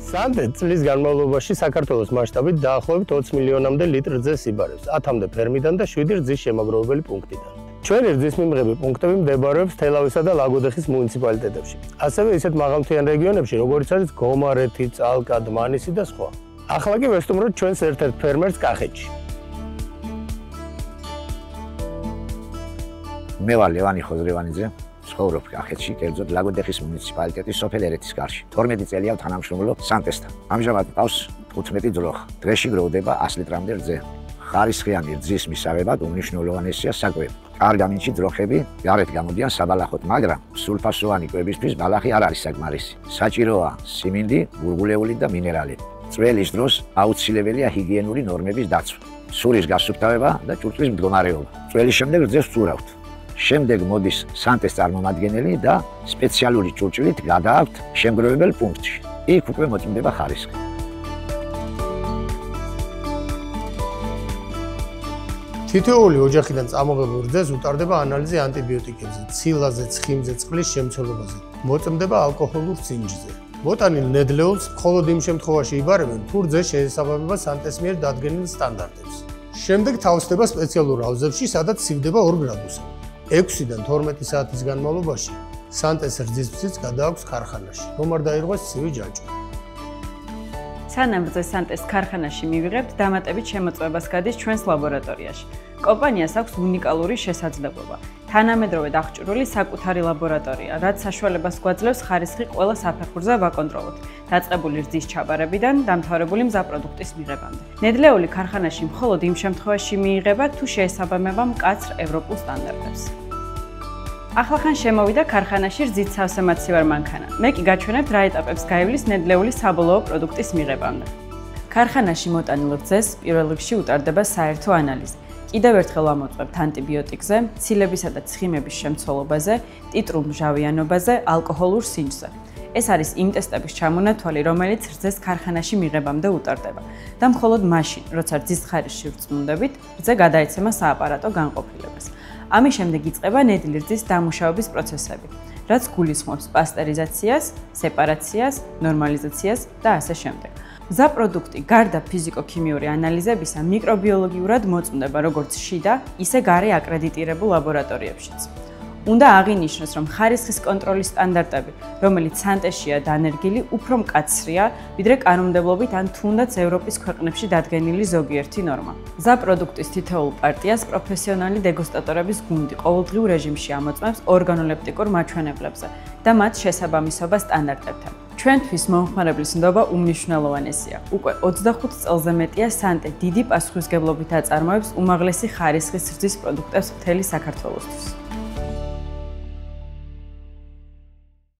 სანტე წლის განმავლობაში საქართველოს მასშტაბით დაახლოებით 20 მილიონამდე ლიტრ რძეს იბარებს 10-მდე ფერმიდან და 7 რძის შემაგროვებელი პუნქტიდან. ჩვენი რძის მიმღები პუნქტები მდებარეობს თელავისა და ლაგოდეხის მუნიციპალიტეტებში. ასევე ისეთ მაღალმთიან რეგიონებში, როგორიც არის გომარეთი, წალკა, დმანისი და სხვა. ახლა კი ვესტუმროთ ჩვენს ერთ-ერთ ფერმერს კახეთში. მე ვარ ლევანი ხოზრევანიძე, ცხოვრობ კახეთში, კერძოდ ლაგოდეხის მუნიციპალიტეტის სოფელ ერეთის კარში. 12 წელია თანამშრომლობ სანტესთან. ამჟამად ყავს 15 ძროხა. დღეში გროვდება 100 ლიტრამდე რძე. ხარისხიანი რძის მისაღებად უმნიშვნელოვანესია საკვები. კარგ ამინდში ძროხები გარეთ გამოდიან საბალახოდ, მაგრამ სულფასოვანი კვებისთვის ბალახი არ არის საკმარისი. საჭიროა სიმინდი, გურგულეული და მინერალები. წველის დროს აუცილებელია ჰიგიენური ნორმების დაცვა, სურის გასუფთავება და ჭურჭლის მდგომარეობა. წველის შემდეგ რძეს ვწურავთ. შემდეგ მოდის სანტეს წარმომადგენელი და სპეციალური ჭურჭლით გადააქვთ შემგროვებელ პუნქტში. იქ უკვე მოწმდება ხარისხი. თითოეული ოჯახიდან წამოღებულ რძეს უტარდება ანალიზი ანტიბიოტიკებზე, ცილაზე, ცხიმზე, წყლის შემცველობაზე. მოწმდება ალკოჰოლურ სინჯზე. ბოტანილ ნედლეულს მხოლოდ იმ შემთხვევაში იბარებენ, თუ რძე შეესაბამება სანტეს მიერ დადგენილ სტანდარტებს. შემდეგ თავსდება სპეციალურ აუზებში, სადაც სივდება 2 გრადუსი. 6-დან 12 საათის განმავლობაში სანტეს რძის ბზის გადააქვს ქარხანაში, რომ არ დაირღვეს ცივი ჯაჭვი. სანამ რძეს სანტეს ქარხანაში მივიღებთ, დამატებით შემოწმებას გადის ჩვენს ლაბორატორიაში. კომპანიას აქვს უნიკალური შესაძლებლობა. თანამედროვე დახჭურული საკუთარი ლაბორატორია, რაც საშუალებას გვაძლევს ხარისხი ყველა საფეხურზე ვაკონტროლოთ, დაწყებული რძის ჩაბარებიდან დამთავრებული მზაპროდუქტის მიღებამდე. ნედლეული ქარხანაში მხოლოდ იმ შემთხვევაში მიიღება, თუ შეესაბამება მკაცრ ევროპულ სტანდარტებს. ახლახან შემოვიდა ქარხანაში რძის სავსე მაცივარ მანქანა. მე კი გაჩვენებთ რა ეტაპებს გაივლის ნედლეული საბოლოო პროდუქტის მიღებამდე. ქარხანაში მოტანილ რძეს პირველ რიგში უტარდება საერთო ანალიზი. კიდევ ერთხელ ამოწმებთ ანტიბიოტიკზე, ცილებისა და ცხიმების შემცველობაზე, ტიტრულ მჟავიანობაზე, ალკოჰოლურ სინჯზე. ეს არის იმ ტესტების ჩამონათვალი, რომელიც რძეს ქარხანაში მიღებამდე უტარდება და მხოლოდ მაშინ, როცა რძის ხარისხი ვრწმუნდებით, რძე გადაეცემა სააპარატო განყოფილებას. ამის შემდეგ იწყება ნედლი რძის დამუშავების პროცესები, რაც გულისხმობს პასტერიზაციას, სეპარაციას, ნორმალიზაციას და ასე შემდეგ. მზაპროდუქტი გარდა ფიზიკო-ქიმიური ანალიზებისა მიკრობიოლოგიურად მოწმდება როგორც შიდა, ისე გარე აკრედიტირებულ ლაბორატორიებშიც. უნდა აღინიშნოს, რომ ხარისხის კონტროლის სტანდარტები, რომელიც სანტეშია დანერგილი, უფრო მკაცრია, ვიდრე კანონმდებლობით ან თუნდაც ევროპის ქვეყნებში დადგენილი ზოგიერთი ნორმა. მზაპროდუქტის თითოეულ პარტიას პროფესიონალი დეგუსტატორების გუნდი ყოველდღიურ რეჟიმში ამოწმებს ორგანოლეპტიკურ მაჩვენებლებზე და მათ შესაბამისობა სტანდარტებთან. ჩვენთვის მომხმარებლის ნდობა უმნიშვნელოვანესია. უკვე 25 წელზე მეტია სანტე დიდი პასუხისმგებლობით აწარმოებს უმაღლესი ხარისხის რძის პროდუქტებს მთელი საქართველოსთვის.